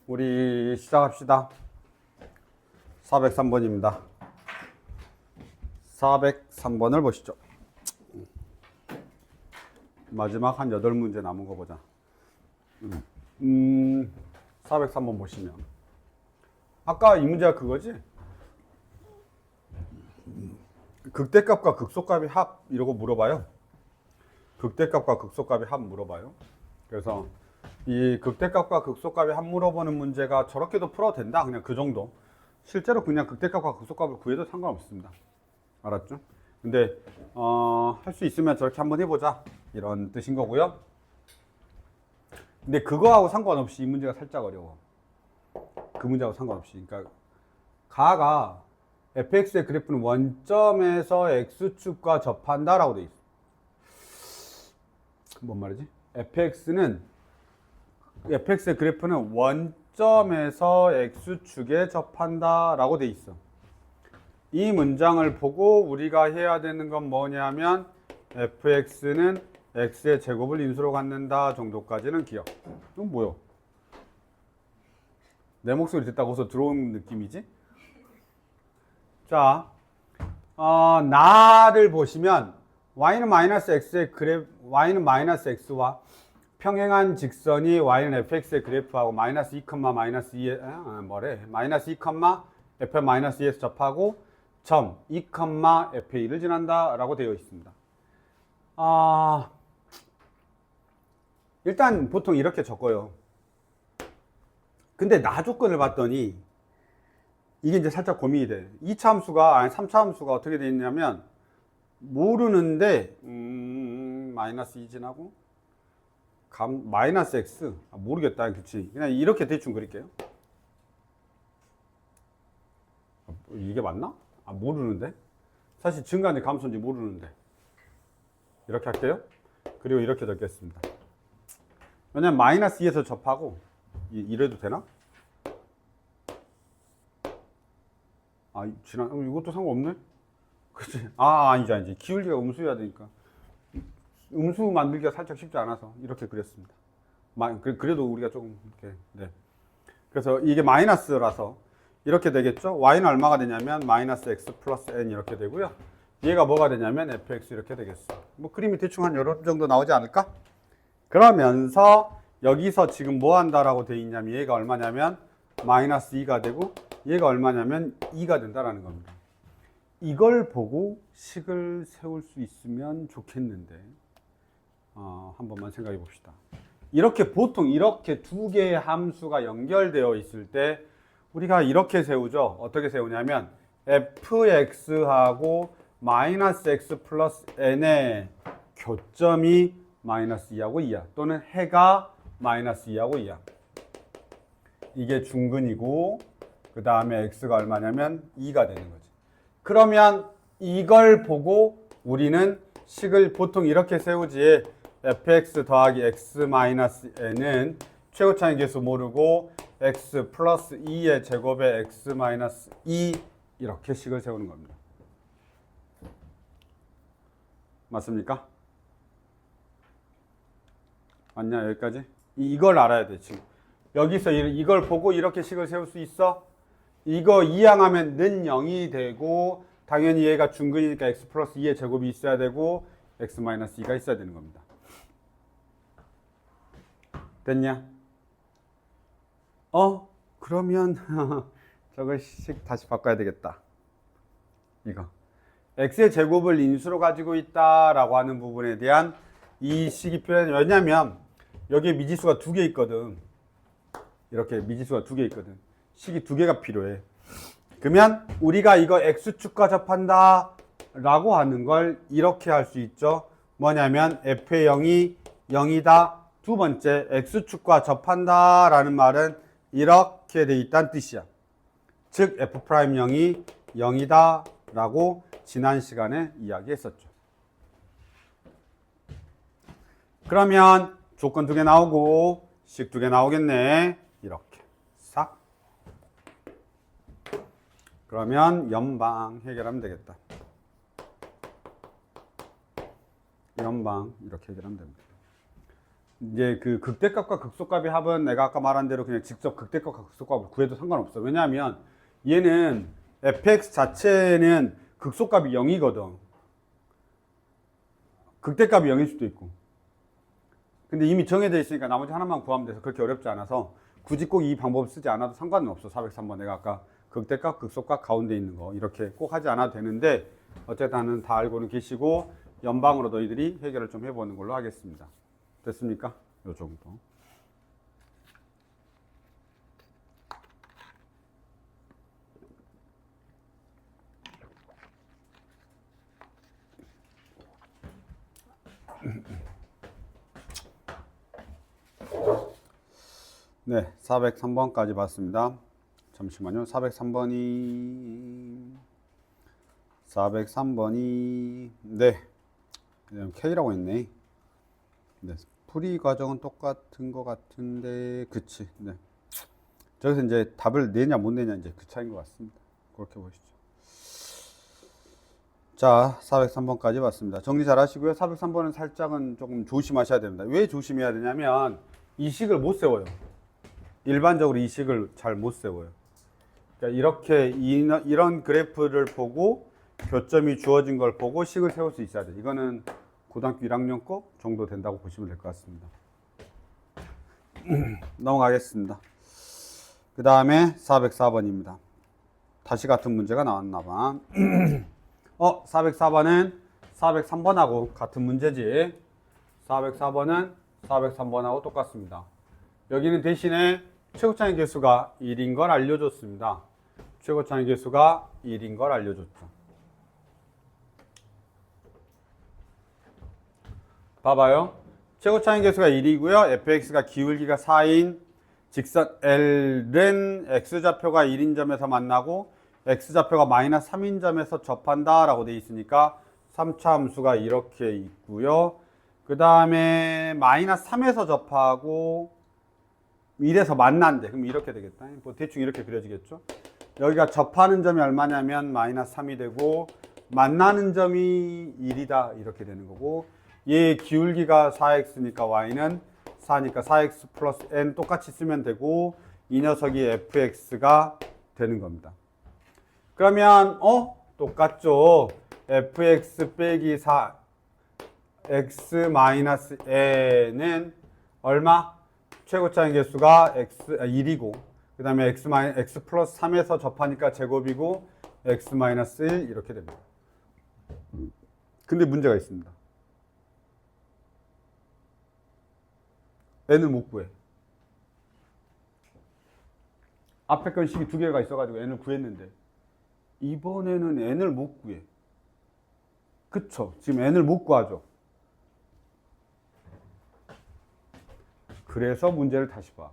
우리 시작합시다. 403번입니다. 403번을 보시죠. 마지막 한 8문제 남은 거 보자. 403번 보시면 아까 이 문제가 그거지? 극대값과 극소값의 합 이러고 물어봐요. 극대값과 극소값의 합 물어봐요. 그래서 이 극대값과 극소값의 합 물어보는 문제가 저렇게도 풀어도 된다. 그냥 그 정도. 실제로 그냥 극대값과 극소값을 구해도 상관없습니다. 알았죠? 근데 할 수 있으면 저렇게 한번 해보자 이런 뜻인 거고요. 근데 그거하고 상관없이 이 문제가 살짝 어려워. 그 문제하고 상관없이. 그러니까 가가 fx의 그래프는 원점에서 x축과 접한다라고 돼 있어. 뭔 말이지? fx의 그래프는 원점에서 x축에 접한다라고 돼 있어. 이 문장을 보고 우리가 해야 되는 건 뭐냐면 fx는 x의 제곱을 인수로 갖는다 정도까지는 기억. 이건 뭐야? 내 목소리 듣다고서 들어온 느낌이지? 자, 나를 보시면 y는 마이너스 x의 y는 마이너스 x와 평행한 직선이 y는 fx의 그래프하고 마이너스 2, 마이너스 2에 마이너스 2, f 마이너스 2에서 접하고 점 2, f2를 지난다 라고 되어 있습니다. 일단 보통 이렇게 적어요. 근데 나 조건을 봤더니 이게 이제 살짝 고민이 돼. 2차 함수가, 아니 3차 함수가 어떻게 되어 있냐면 모르는데 마이너스 2 지나고 마이너스 x 모르겠다. 그치? 그냥 이렇게 대충 그릴게요. 이게 맞나? 모르는데? 사실 증가인지 감소인지 모르는데 이렇게 할게요. 그리고 이렇게 적겠습니다. 왜냐면 마이너스 2에서 접하고 이래도 되나? 이것도 상관없네? 그치? 아니지. 기울기가 음수여야 되니까. 음수 만들기가 살짝 쉽지 않아서 이렇게 그렸습니다. 그래도 우리가 조금 이렇게, 네. 그래서 이게 마이너스라서 이렇게 되겠죠? y는 얼마가 되냐면 마이너스 x 플러스 n 이렇게 되고요. 얘가 뭐가 되냐면 fx 이렇게 되겠어. 뭐 그림이 대충 한 이런 정도 나오지 않을까? 그러면서 여기서 지금 뭐 한다라고 돼 있냐면 얘가 얼마냐면 마이너스 2가 되고 얘가 얼마냐면 2가 된다라는 겁니다. 이걸 보고 식을 세울 수 있으면 좋겠는데 한 번만 생각해 봅시다. 보통 이렇게 두 개의 함수가 연결되어 있을 때 우리가 이렇게 세우죠. 어떻게 세우냐면 fx하고 마이너스 x 플러스 n의 교점이 마이너스 2하고 2야. 또는 해가 마이너스 2하고 2야. 이게 중근이고 그 다음에 x가 얼마냐면 2가 되는 거지. 그러면 이걸 보고 우리는 식을 보통 이렇게 세우지. fx 더하기 x 마이너스 n은 최고차의 계수 모르고 x 플러스 2의 제곱에 x 마이너스 2 이렇게 식을 세우는 겁니다. 맞습니까? 맞냐 여기까지? 이걸 알아야 돼 지금. 여기서 이걸 보고 이렇게 식을 세울 수 있어? 이거 이항하면 는 0이 되고 당연히 얘가 중근이니까 x 플러스 2의 제곱이 있어야 되고 x 마이너스 2가 있어야 되는 겁니다. 됐냐? 그러면 저거 식 다시 바꿔야 되겠다. 이거 x의 제곱을 인수로 가지고 있다라고 하는 부분에 대한 이 식이 필요해. 왜냐면 여기에 미지수가 2개 있거든. 이렇게 미지수가 2개 있거든. 식이 2개가 필요해. 그러면 우리가 이거 x축과 접한다 라고 하는 걸 이렇게 할 수 있죠. 뭐냐면 f의 0이 0이다. 두 번째 x축과 접한다 라는 말은 이렇게 돼 있다는 뜻이야. 즉 f'0이 0이다 라고 지난 시간에 이야기했었죠. 그러면 조건 2개 나오고 식 2개 나오겠네. 이렇게 싹. 그러면 연방 해결하면 되겠다. 연방 이렇게 해결하면 됩니다. 이제 그 극대값과 극소값의 합은 내가 아까 말한 대로 그냥 직접 극대값과 극소값을 구해도 상관없어. 왜냐하면 얘는 fx 자체는 극소값이 0이거든. 극대값이 0일 수도 있고. 근데 이미 정해져 있으니까 나머지 하나만 구하면 돼서 그렇게 어렵지 않아서 굳이 꼭 이 방법을 쓰지 않아도 상관은 없어. 403번 내가 아까 극대값, 극소값 가운데 있는 거 이렇게 꼭 하지 않아도 되는데 어쨌든 다 알고는 계시고 연방으로 너희들이 해결을 좀 해보는 걸로 하겠습니다. 됐습니까? 요 정도. 네, 403번까지 봤습니다. 잠시만요. 403번이 네, K라고 했네. 네, 풀이 과정은 똑같은 것 같은데, 그치. 네. 저기서 이제 답을 내냐 못 내냐 이제 그 차이인 것 같습니다. 그렇게 보시죠. 자, 403번까지 봤습니다. 정리 잘 하시고요. 403번은 살짝은 조금 조심하셔야 됩니다. 왜 조심해야 되냐면 이 식을 못 세워요. 일반적으로 이 식을 잘 못 세워요. 그러니까 이렇게 이런 그래프를 보고 교점이 주어진 걸 보고 식을 세울 수 있어야 돼. 이거는 고등학교 1학년 거 정도 된다고 보시면 될 것 같습니다. 넘어가겠습니다. 그 다음에 404번입니다. 다시 같은 문제가 나왔나 봐. 404번은 403번하고 같은 문제지. 404번은 403번하고 똑같습니다. 여기는 대신에 최고차이 개수가 1인 걸 알려줬습니다. 최고차이 개수가 1인 걸 알려줬죠. 봐봐요. 최고차이 개수가 1이고요. fx가 기울기가 4인 직선 L은 x좌표가 1인 점에서 만나고 x좌표가 마이너스 3인 점에서 접한다 라고 되어 있으니까 3차 함수가 이렇게 있고요. 그 다음에 마이너스 3에서 접하고 1에서 만난대. 그럼 이렇게 되겠다. 뭐 대충 이렇게 그려지겠죠. 여기가 접하는 점이 얼마냐면 마이너스 3이 되고 만나는 점이 1이다 이렇게 되는 거고, 얘 기울기가 4x니까 y는 4니까 4x 플러스 n 똑같이 쓰면 되고 이 녀석이 fx가 되는 겁니다. 그러면 똑같죠. fx 빼기 4 x 마이너스 n은 얼마? 최고차이 개수가 1이고 그 다음에 x 플러스 3에서 접하니까 제곱이고 x 마이너스 1 이렇게 됩니다. 근데 문제가 있습니다. n을 못 구해. 앞에 건 식이 두 개가 있어가지고 n을 구했는데 이번에는 n을 못 구해. 그쵸? 지금 n을 못 구하죠. 그래서 문제를 다시 봐.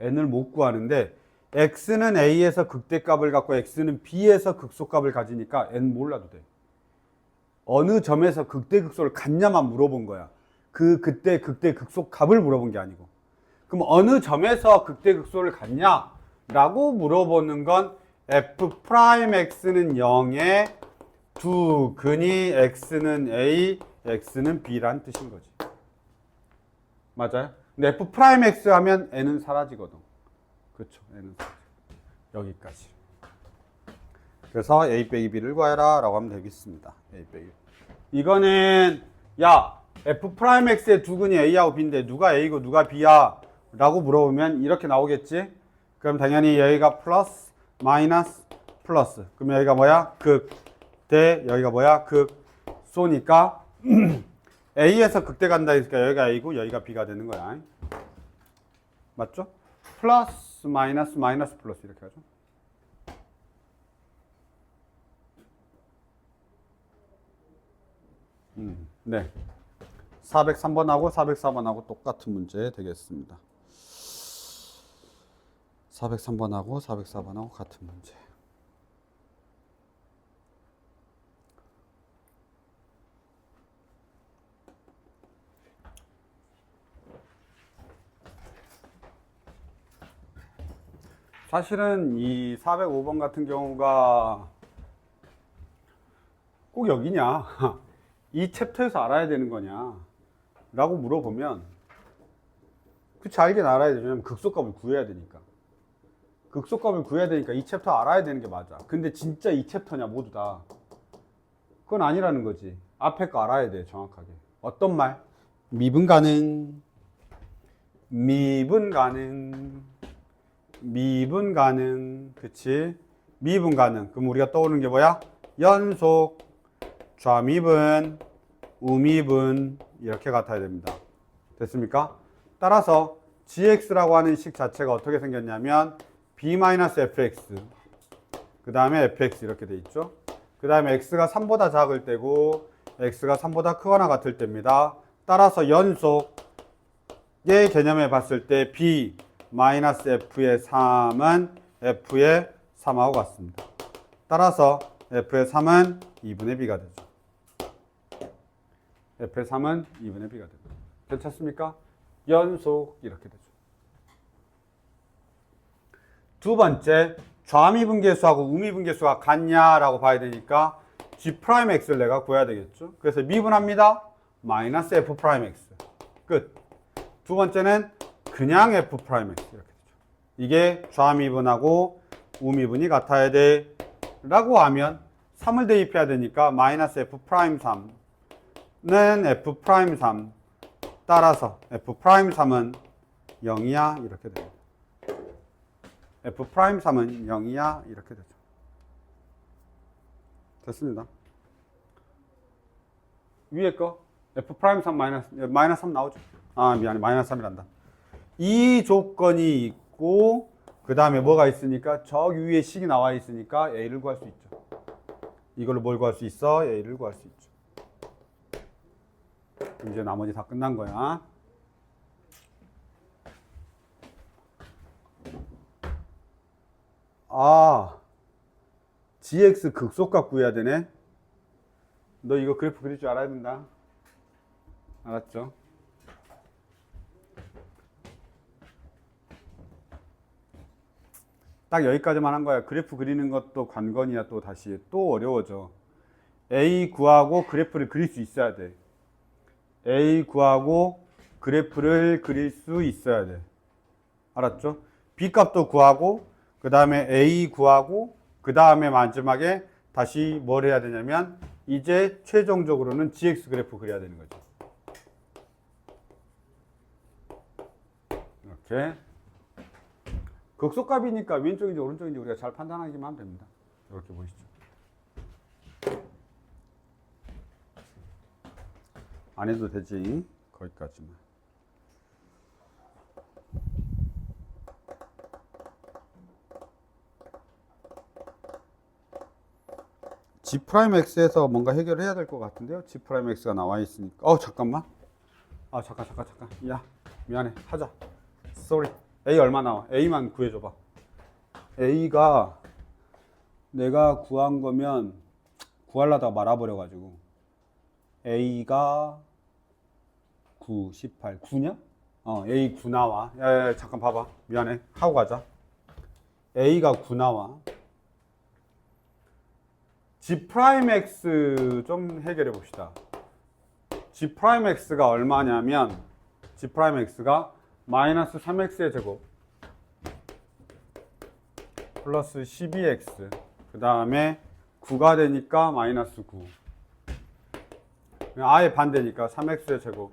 n을 못 구하는데 x는 a에서 극대값을 갖고 x는 b에서 극소값을 가지니까 n 몰라도 돼. 어느 점에서 극대극소를 갖냐만 물어본 거야. 그때 극대극소값을 물어본 게 아니고. 그럼 어느 점에서 극대극소를 갖냐? 라고 물어보는 건 f'x는 0에 두 근이 x는 a, x는 b라는 뜻인 거지. 맞아요? 근데 f'x 하면 n은 사라지거든. 그렇죠. n은 사라져. 여기까지. 그래서 a 빼기 b를 구해라 라고 하면 되겠습니다. a 빼기. 이거는 야 f'x의 두 근이 a하고 b인데 누가 a고 누가 b야? 라고 물어보면 이렇게 나오겠지? 그럼 당연히 여기가 플러스, 마이너스, 플러스. 그럼 여기가 뭐야? 극, 대, 여기가 뭐야? 극, 쏘니까 A에서 극대 간다 했으니까 여기가 A고 여기가 B가 되는 거야. 맞죠? 플러스, 마이너스, 마이너스, 플러스 이렇게 하죠. 네. 403번하고 404번하고 똑같은 문제 되겠습니다. 403번하고 404번하고 같은 문제. 사실은 이 405번 같은 경우가 꼭 여기냐, 이 챕터에서 알아야 되는 거냐 라고 물어보면 그치, 알긴 알아야 되죠. 왜냐면 극소값을 구해야 되니까. 극소값을 구해야 되니까 이 챕터 알아야 되는 게 맞아. 근데 진짜 이 챕터냐, 모두 다. 그건 아니라는 거지. 앞에 거 알아야 돼, 정확하게. 어떤 말? 미분 가능, 미분 가능, 미분 가능, 그치? 미분 가능. 그럼 우리가 떠오르는 게 뭐야? 연속, 좌미분, 우미분, 이렇게 같아야 됩니다. 됐습니까? 따라서 gx라고 하는 식 자체가 어떻게 생겼냐면 b-fx, 그 다음에 fx 이렇게 돼 있죠. 그 다음에 x가 3보다 작을 때고 x가 3보다 크거나 같을 때입니다. 따라서 연속의 개념에 봤을 때 b-f의 3은 f의 3하고 같습니다. 따라서 f의 3은 2분의 b가 되죠. f의 3은 2분의 b가 됩니다. 괜찮습니까? 연속 이렇게 되죠. 두 번째, 좌미분계수하고 우미분계수가 같냐라고 봐야 되니까 g'x를 내가 구해야 되겠죠. 그래서 미분합니다. 마이너스 f'x. 끝. 두 번째는 그냥 f'x 이렇게 되죠. 이게 좌미분하고 우미분이 같아야 돼 라고 하면 3을 대입해야 되니까 마이너스 f'3는 f'3 따라서 f'3은 0이야 이렇게 됩니다. f'3은 0이야 이렇게 되죠. 됐습니다. 위에 거 f'3 마이너스 3 나오죠. 아 미안해, 마이너스 3이란다. 이 조건이 있고 그 다음에 뭐가 있으니까 저기 위에 식이 나와 있으니까 a를 구할 수 있죠. 이걸로 뭘 구할 수 있어? a를 구할 수 있죠. 이제 나머지 다 끝난 거야. 아, gx 극소값 구해야 되네. 너 이거 그래프 그릴 줄 알아야 된다. 알았죠? 딱 여기까지만 한 거야. 그래프 그리는 것도 관건이야. 또 다시 또 어려워져. a 구하고 그래프를 그릴 수 있어야 돼. a 구하고 그래프를 그릴 수 있어야 돼. 알았죠? b 값도 구하고 그 다음에 a 구하고 그 다음에 마지막에 다시 뭘 해야 되냐면 이제 최종적으로는 gx 그래프 그려야 되는 거죠. 이렇게 극소값이니까 왼쪽인지 오른쪽인지 우리가 잘 판단하기만 하면 됩니다. 이렇게 보시죠. 안 해도 되지. 거기까지만. G'X에서 뭔가 해결을 해야 될 것 같은데요. G'X가 나와 있으니까. 잠깐만. 잠깐. 야, 미안해. 하자. Sorry. A 얼마 나와? A만 구해줘봐. A가 내가 구한 거면 구하려다가 말아버려가지고 A가 9, 18, 9냐? A 9 나와. 야, 잠깐 봐봐. 미안해. 하고 가자. A가 9 나와. G'X 좀 해결해 봅시다. G'X가 얼마냐면 G'X가 마이너스 3x의 제곱 플러스 12x 그 다음에 9가 되니까 마이너스 9 아예 반대니까 3x의 제곱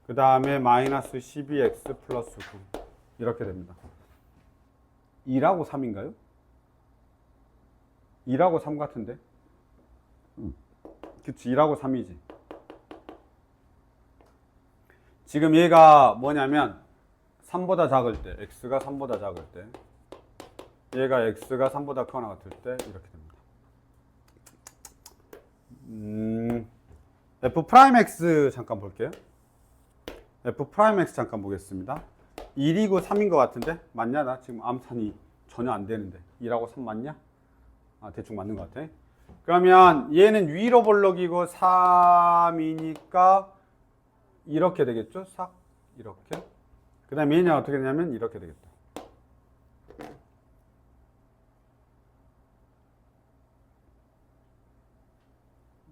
그 다음에 마이너스 12x 플러스 9 이렇게 됩니다. 2라고 3인가요? 2라고 3 같은데? 그치, 2라고 3이지. 지금 얘가 뭐냐면 3보다 작을 때, x가 3보다 작을 때, 얘가 x가 3보다 크거나 같을 때 이렇게 됩니다. f'x 잠깐 볼게요. f'x 잠깐 보겠습니다. 1이고 3인 것 같은데? 맞냐? 나 지금 암산이 전혀 안 되는데 2라고 3 맞냐? 대충 맞는 것 같아. 그러면 얘는 위로 볼록이고 3이니까 이렇게 되겠죠? 싹 이렇게. 그 다음에 얘는 어떻게 되냐면 이렇게 되겠다.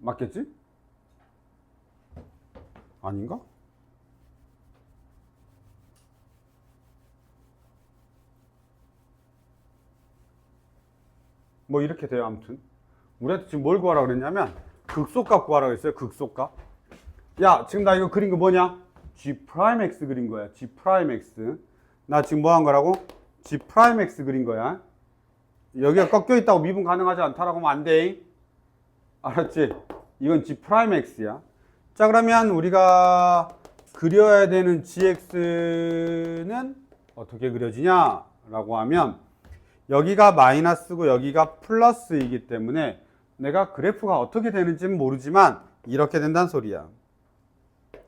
맞겠지? 아닌가? 뭐 이렇게 돼요. 아무튼 우리한테 지금 뭘 구하라 그랬냐면 극소값 구하라 그랬어요. 극소값. 야, 지금 나 이거 그린 거 뭐냐? G'X 그린 거야. G'X. 나 지금 뭐 한 거라고? G'X 그린 거야. 여기가 꺾여 있다고 미분 가능하지 않다라고 하면 안 돼. 알았지? 이건 G'X야. 자, 그러면 우리가 그려야 되는 GX는 어떻게 그려지냐라고 하면 여기가 마이너스고 여기가 플러스이기 때문에 내가 그래프가 어떻게 되는지는 모르지만 이렇게 된다는 소리야.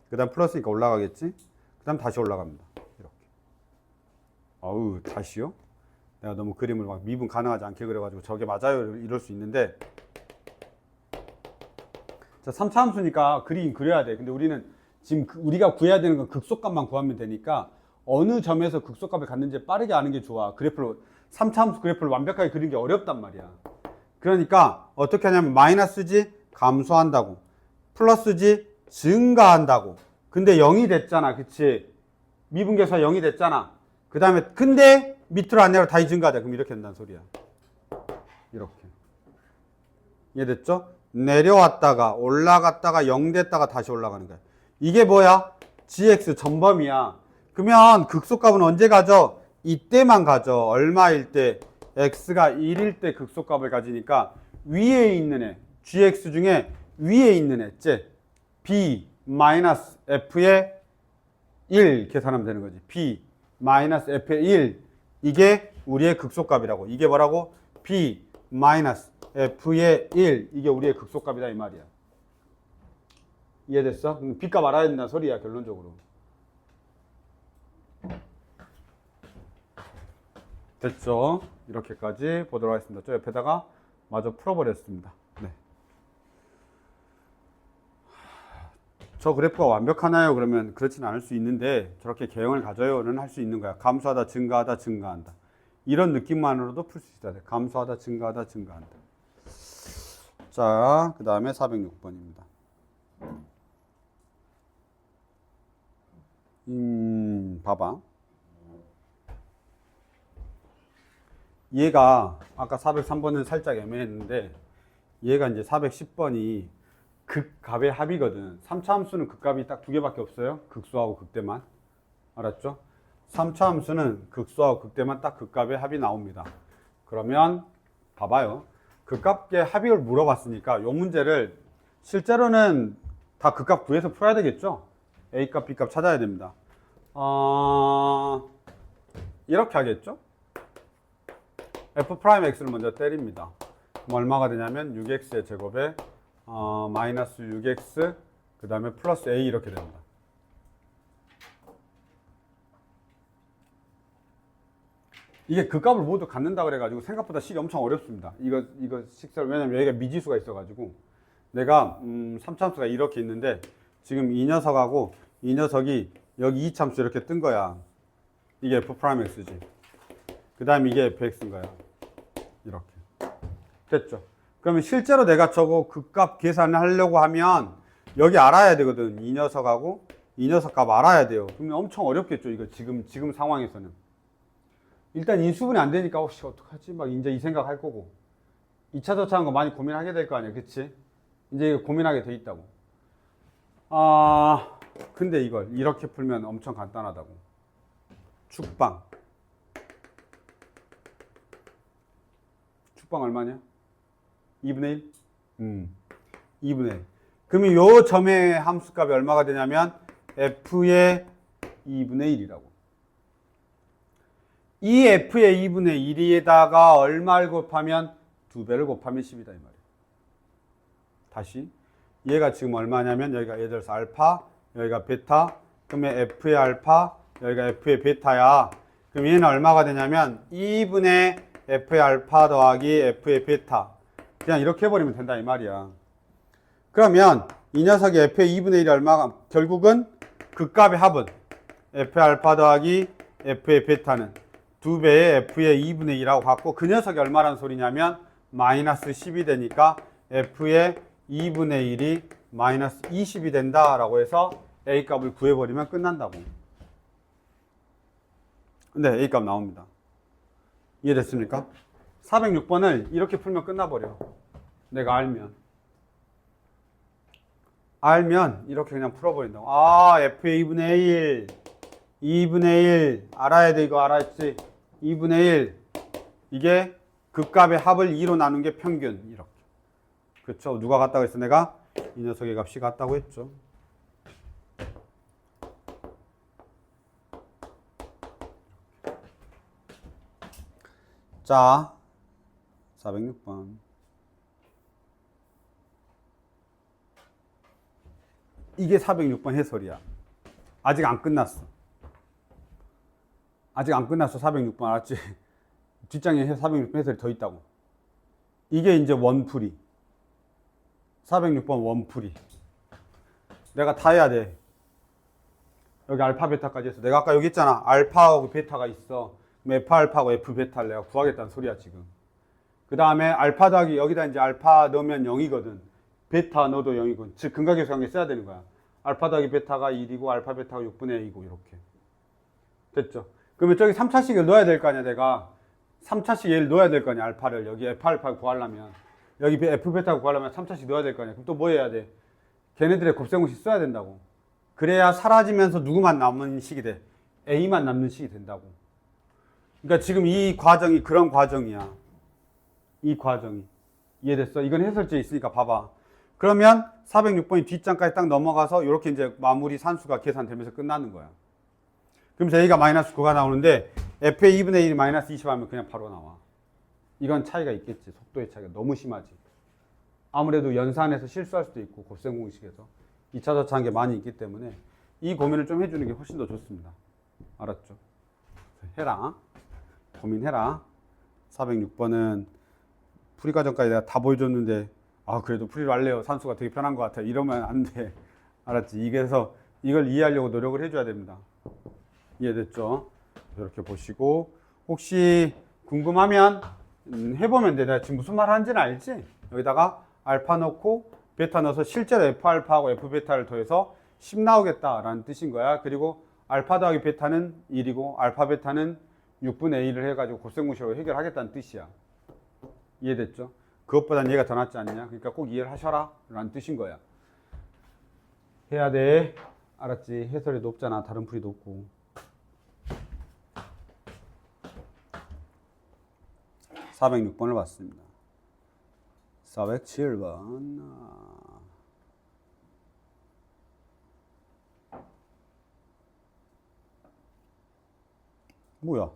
그 다음 플러스니까 올라가겠지? 그 다음 다시 올라갑니다. 이렇게. 어우, 다시요? 내가 너무 그림을 막 미분 가능하지 않게 그려가지고 저게 맞아요? 이럴 수 있는데. 자, 3차 함수니까 그리긴 그려야 돼. 근데 우리는 지금 우리가 구해야 되는 건 극소값만 구하면 되니까 어느 점에서 극소값을 갖는지 빠르게 아는 게 좋아. 그래프를, 3차 함수 그래프를 완벽하게 그리는 게 어렵단 말이야. 그러니까 어떻게 하냐면 마이너스지 감소한다고, 플러스지 증가한다고. 근데 0이 됐잖아. 그치? 미분계수가 0이 됐잖아. 그 다음에 근데 밑으로 안 내려 다시 증가하자. 그럼 이렇게 된다는 소리야. 이렇게. 이해됐죠? 내려왔다가 올라갔다가 0 됐다가 다시 올라가는 거야. 이게 뭐야? gx 전범이야. 그러면 극소값은 언제 가져? 이때만 가져. 얼마일 때? x가 1일 때 극소값을 가지니까 위에 있는 애, gx 중에 위에 있는 애, b 마이너스 f의 1 계산하면 되는 거지. b 마이너스 f의 1, 이게 우리의 극소값이라고. 이게 뭐라고? b 마이너스 f의 1, 이게 우리의 극소값이다 이 말이야. 이해됐어? b값 알아야 된다는 소리야 결론적으로. 됐죠? 이렇게까지 보도록 하겠습니다. 저 옆에다가 마저 풀어버렸습니다. 네. 저 그래프가 완벽하나요? 그러면 그렇지는 않을 수 있는데 저렇게 개형을 가져요는 할 수 있는 거야. 감소하다, 증가하다, 증가한다. 이런 느낌만으로도 풀 수 있어야 돼. 감소하다, 증가하다, 증가한다. 자, 그 다음에 406번입니다. 봐봐. 얘가 아까 403번은 살짝 애매했는데 얘가 이제 410번이 극값의 합이거든. 3차 함수는 극값이 딱 두 개밖에 없어요. 극소하고 극대만. 알았죠? 3차 함수는 극소하고 극대만 딱 극값의 합이 나옵니다. 그러면 봐봐요. 극값의 합을 물어봤으니까 이 문제를 실제로는 다 극값 구해서 풀어야 되겠죠? A값, B값 찾아야 됩니다. 이렇게 하겠죠? F'X를 먼저 때립니다. 그럼 얼마가 되냐면 6X의 제곱에 마이너스 6X 그 다음에 플러스 A 이렇게 됩니다. 이게 그 값을 모두 갖는다 그래가지고 생각보다 식이 엄청 어렵습니다. 이거 식설, 왜냐면 여기가 미지수가 있어가지고 내가 3참수가 이렇게 있는데 지금 이 녀석하고 이 녀석이 여기 2참수 이렇게 뜬 거야. 이게 F'X지. 그 다음에 이게 Fx인 거야. 이렇게. 됐죠? 그러면 실제로 내가 저거 그 값 계산을 하려고 하면 여기 알아야 되거든. 이 녀석하고 이 녀석 값 알아야 돼요. 그러면 엄청 어렵겠죠. 이거 지금 상황에서는. 일단 인수분이 안 되니까 혹시 어떡하지? 막 이제 이 생각 할 거고. 2차 저차한 거 많이 고민하게 될 거 아니야. 그치? 이제 고민하게 돼 있다고. 근데 이걸 이렇게 풀면 엄청 간단하다고. 축방. 축방 얼마냐? 2분의 1? 2분의 1. 그러면 요 점의 함수값이 얼마가 되냐면 f의 2분의 1이라고. 이 f의 2분의 1에다가 얼마를 곱하면 2배를 곱하면 10이다 이 말이에요. 다시 얘가 지금 얼마냐면 여기가 예를 들어서 알파, 여기가 베타, 그러면 f의 알파, 여기가 f의 베타야. 그럼 얘는 얼마가 되냐면 2분의 f의 알파 더하기 f의 베타. 그냥 이렇게 해버리면 된다 이 말이야. 그러면 이 녀석의 f의 2분의 1이 얼마가, 결국은 그 값의 합은 f의 알파 더하기 f의 베타는 2배의 f의 2분의 2라고 갖고 그 녀석이 얼마라는 소리냐면 마이너스 10이 되니까 f의 2분의 1이 마이너스 20이 된다라고 해서 A값을 구해버리면 끝난다고. 근데 A값 나옵니다. 이해됐습니까? 406번을 이렇게 풀면 끝나버려. 내가 알면 이렇게 그냥 풀어버린다고. 아, F의 2분의 1, 2분의 1 알아야 돼. 이거 알았지? 2분의 1 이게 극값의 합을 2로 나눈 게 평균. 이렇게. 그쵸? 누가 같다고 했어? 내가 이 녀석의 값이 같다고 했죠. 자, 406번. 이게 406번 해설이야. 아직 안 끝났어. 406번 알았지? 뒷장에 406번 해설이 더 있다고. 이게 이제 원풀이. 406번 원풀이. 내가 다 해야 돼. 여기 알파 베타까지 했어. 내가 아까 여기 있잖아. 알파하고 베타가 있어. 그럼 F 알파하고 F 베타를 내가 구하겠다는 소리야 지금. 그 다음에 알파 더하기 여기다 이제 알파 넣으면 0이거든. 베타 넣어도 0이고. 즉 근각계수관계 써야 되는 거야. 알파 더하기 베타가 1이고 알파 베타가 6분의 1이고 이렇게. 됐죠? 그러면 저기 3차식을 넣어야 될 거 아니야 내가. 3차식 얘를 넣어야 될 거 아니야 알파를. 여기 F 알파 구하려면. 여기 F 베타 구하려면 3차식 넣어야 될 거 아니야. 그럼 또 뭐 해야 돼? 걔네들의 곱셈공식 써야 된다고. 그래야 사라지면서 누구만 남는 식이 돼? A만 남는 식이 된다고. 그러니까 지금 이 과정이 그런 과정이야. 이 과정이. 이해됐어? 이건 해설지에 있으니까 봐봐. 그러면 406번이 뒷장까지 딱 넘어가서 이렇게 이제 마무리 산수가 계산되면서 끝나는 거야. 그러면서 A가 마이너스 9가 나오는데 F의 2분의 1이 마이너스 20 하면 그냥 바로 나와. 이건 차이가 있겠지. 속도의 차이가 너무 심하지. 아무래도 연산에서 실수할 수도 있고 곱셈 공식에서 2차저차 한 게 많이 있기 때문에 이 고민을 좀 해주는 게 훨씬 더 좋습니다. 알았죠? 해라. 고민해라. 406번은 풀이 과정까지 내가 다 보여줬는데 아 그래도 풀이로 할래요. 산수가 되게 편한 것 같아. 이러면 안 돼. 알았지? 이게서 이걸 이해하려고 노력을 해줘야 됩니다. 이해됐죠? 이렇게 보시고 혹시 궁금하면 해보면 돼. 내가 지금 무슨 말 하는지는 알지? 여기다가 알파 넣고 베타 넣어서 실제로 F 알파하고 F 베타를 더해서 10 나오겠다라는 뜻인 거야. 그리고 알파 더하기 베타는 1이고 알파 베타는 6분의 1을 해가지고 곱셈공식으로 해결하겠다는 뜻이야. 이해됐죠? 그것보단 얘가 더 낫지 않냐? 그러니까 꼭 이해를 하셔라 라는 뜻인 거야. 해야 돼. 알았지? 해설이 높잖아. 다른 풀이 높고. 406번을 봤습니다. 407번. 뭐야?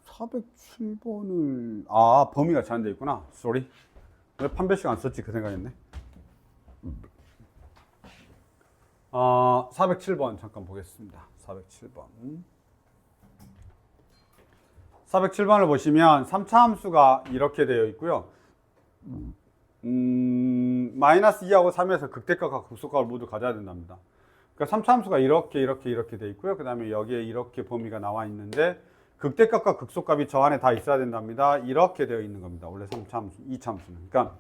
407번을 범위가 제한되어 있구나. 쏘리. 왜 판별식 안 썼지? 그 생각했네. 407번 잠깐 보겠습니다. 407번. 407번을 보시면 3차 함수가 이렇게 되어 있고요. 마이너스 2하고 3에서 극대값과 극소값을 모두 가져야 된답니다. 그러니까 3차 함수가 이렇게 되어 있고요. 그 다음에 여기에 이렇게 범위가 나와 있는데 극대값과 극소값이 저 안에 다 있어야 된답니다. 이렇게 되어 있는 겁니다. 원래 3차 함수, 2차 함수는. 그러니까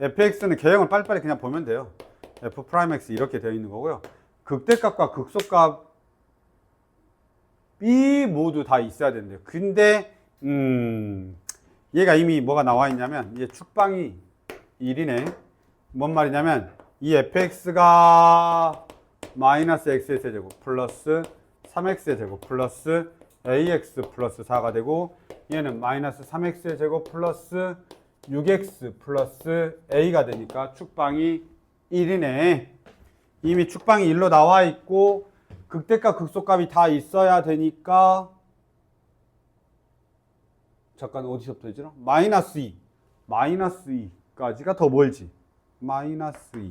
fx는 개형을 빨리빨리 그냥 보면 돼요. f'x 이렇게 되어 있는 거고요. 극대값과 극소값이 모두 다 있어야 된대요. 근데 얘가 이미 뭐가 나와 있냐면 얘 축방이 1이네. 뭔 말이냐면 이 fx가 마이너스 x의 세제곱 플러스 3x의 제곱 플러스 ax 플러스 4가 되고 얘는 마이너스 3x의 제곱 플러스 6x 플러스 a가 되니까 축방이 1이네. 이미 축방이 1로 나와 있고 극대값 극소값이 다 있어야 되니까 잠깐 어디서부터 했지? 마이너스 2 마이너스 2까지가 더 멀지. 마이너스 2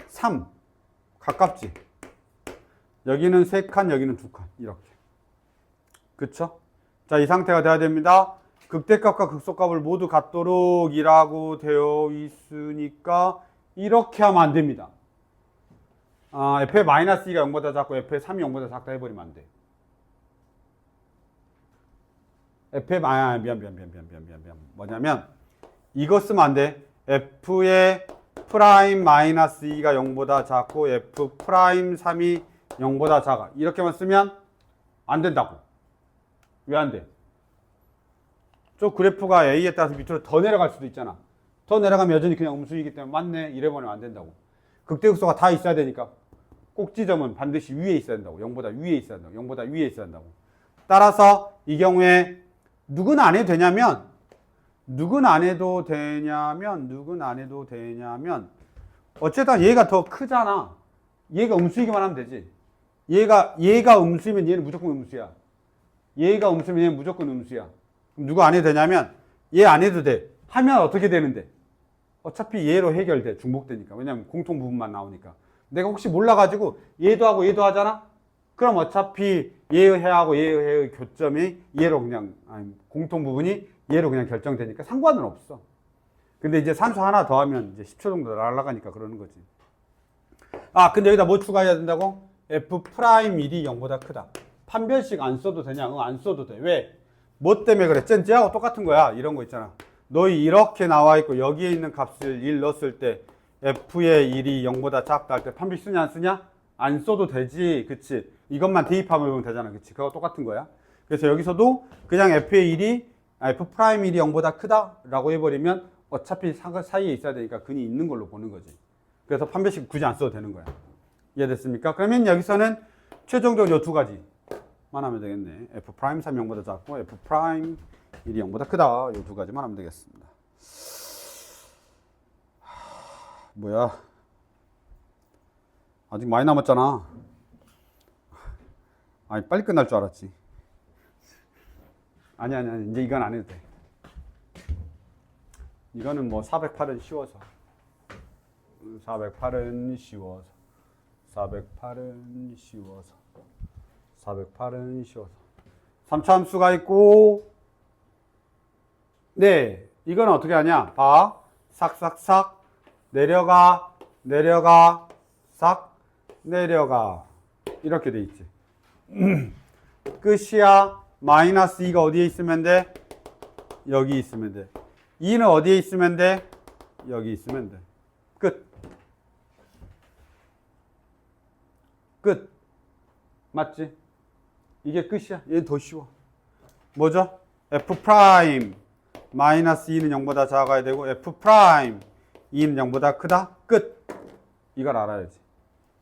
3 가깝지. 여기는 3칸 여기는 2칸 이렇게. 그쵸? 자, 이 상태가 돼야 됩니다. 극대값과 극소값을 모두 같도록 이라고 되어 있으니까 이렇게 하면 안 됩니다. f의 마이너스 2가 0보다 작고 f의 3이 0보다 작다 해버리면 안 돼. f의 미안. 뭐냐면 이거 쓰면 안 돼. f의 프라임 마이너스 2가 0보다 작고 f 프라임 3이 0보다 작아. 이렇게만 쓰면 안 된다고. 왜 안 돼? 저 그래프가 A에 따라서 밑으로 더 내려갈 수도 있잖아. 더 내려가면 여전히 그냥 음수이기 때문에 맞네. 이래버리면 안 된다고. 극대극소가 다 있어야 되니까 꼭지점은 반드시 위에 있어야 된다고. 0보다 위에 있어야 된다고. 0보다 위에 있어야 된다고. 따라서 이 경우에 누군 안 해도 되냐면 어쨌든 얘가 더 크잖아. 얘가 음수이기만 하면 되지. 얘가 음수이면 얘는 무조건 음수야. 얘가 음수면 얘는 무조건 음수야. 그럼 누가 안 해도 되냐면 얘 안 해도 돼. 하면 어떻게 되는데? 어차피 얘로 해결돼. 중복되니까. 왜냐면 공통 부분만 나오니까. 내가 혹시 몰라가지고 얘도 하고 얘도 하잖아? 그럼 어차피 얘하고 얘의 교점이 얘로 그냥, 아니, 공통 부분이 얘로 그냥 결정되니까 상관은 없어. 근데 이제 산수 하나 더 하면 이제 10초 정도 날아가니까 그러는 거지. 아, 근데 여기다 뭐 추가해야 된다고? F'1이 0보다 크다. 판별식 안 써도 되냐? 응, 안 써도 돼. 왜? 뭐 때문에 그래? 쟤하고 똑같은 거야. 이런 거 있잖아. 너희 이렇게 나와 있고 여기에 있는 값을 1 넣었을 때 F의 1이 0보다 작다 할 때 판별식 쓰냐 안 쓰냐? 안 써도 되지. 그치? 이것만 대입하면 되잖아. 그치? 그거 똑같은 거야. 그래서 여기서도 그냥 F의 1이 F'1이 0보다 크다라고 해버리면 어차피 사이에 있어야 되니까 근이 있는 걸로 보는 거지. 그래서 판별식 굳이 안 써도 되는 거야. 이해됐습니까? 그러면 여기서는 최종적으로 이 두 가지만 하면 되겠네. F'3 0보다 작고 F'1이 0보다 크다. 이 두 가지만 하면 되겠습니다. 뭐야? 아직 많이 남았잖아. 아니, 빨리 끝날 줄 알았지. 아니. 이제 이건 안 해도 돼. 이거는 뭐 408은 쉬워서. 408은 쉬워서. 3차 함수가 있고, 네, 이건 어떻게 하냐? 봐. 싹싹싹 내려가, 싹 내려가. 이렇게 돼 있지. 끝이야. 마이너스 2가 어디에 있으면 돼? 여기 있으면 돼. 2는 어디에 있으면 돼? 여기 있으면 돼. 끝. 맞지? 이게 끝이야. 얘는 더 쉬워. 뭐죠? F' 마이너스 2는 0보다 작아야 되고 F' 2는 0보다 크다. 끝. 이걸 알아야지.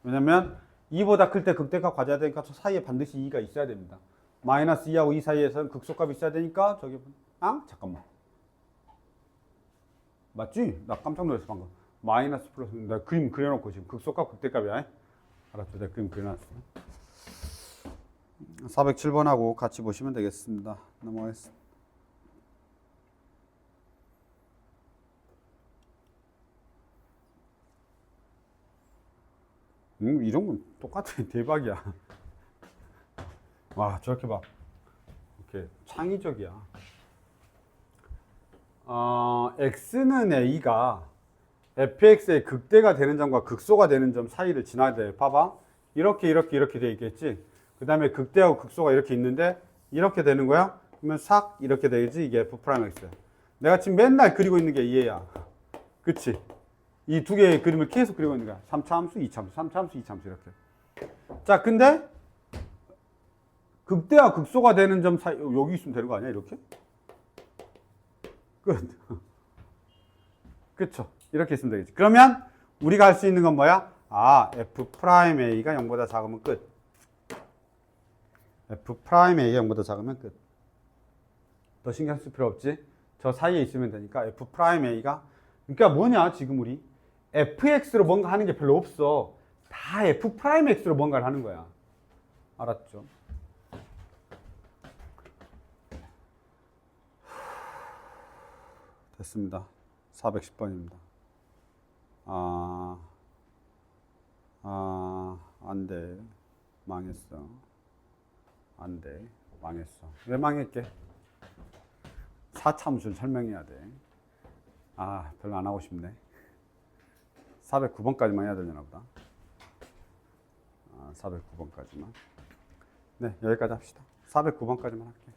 왜냐면 2보다 클 때 극대값 가져야 되니까 저 사이에 반드시 2가 있어야 됩니다. 마이너스 2하고 2 사이에서는 극소값이 있어야 되니까 저기 잠깐만. 맞지? 나 깜짝 놀랐어 방금. 마이너스 플러스. 나 그림 그려놓고 지금 극소값 극대값이야. 알았죠? 내가 그림 그려놨어. 407번하고 같이 보시면 되겠습니다. 넘어가겠습니다. 이런 건 똑같아. 대박이야. 와, 저렇게 막 이렇게 창의적이야. x는 a가 fx의 극대가 되는 점과 극소가 되는 점 사이를 지나야 돼. 봐봐. 이렇게 돼 있겠지. 그 다음에 극대하고 극소가 이렇게 있는데 이렇게 되는 거야. 그러면 싹 이렇게 되겠지. 이게 f'x. 내가 지금 맨날 그리고 있는 게 얘야. 그치? 이 두 개의 그림을 계속 그리고 있는 거야. 3차 함수, 2차 함수, 3차 함수, 2차 함수 이렇게. 자, 근데 극대와 극소가 되는 점 사이 여기 있으면 되는 거 아니야? 이렇게? 끝. 그쵸? 이렇게 있으면 되겠지. 그러면 우리가 할 수 있는 건 뭐야? F'A가 0보다 작으면 끝. F'A가 0보다 작으면 끝. 더 신경 쓸 필요 없지? 저 사이에 있으면 되니까 F'A가 그러니까 뭐냐 지금 우리 fx로 뭔가 하는 게 별로 없어. 다 f'x로 뭔가를 하는 거야. 알았죠? 됐습니다. 410번입니다. 안 돼. 망했어. 안 돼. 망했어. 왜 망했게? 4차 함수를 설명해야 돼. 별로 안 하고 싶네. 409번까지만 해야 되려나 보다. 409번까지만. 네, 여기까지 합시다. 409번까지만 할게.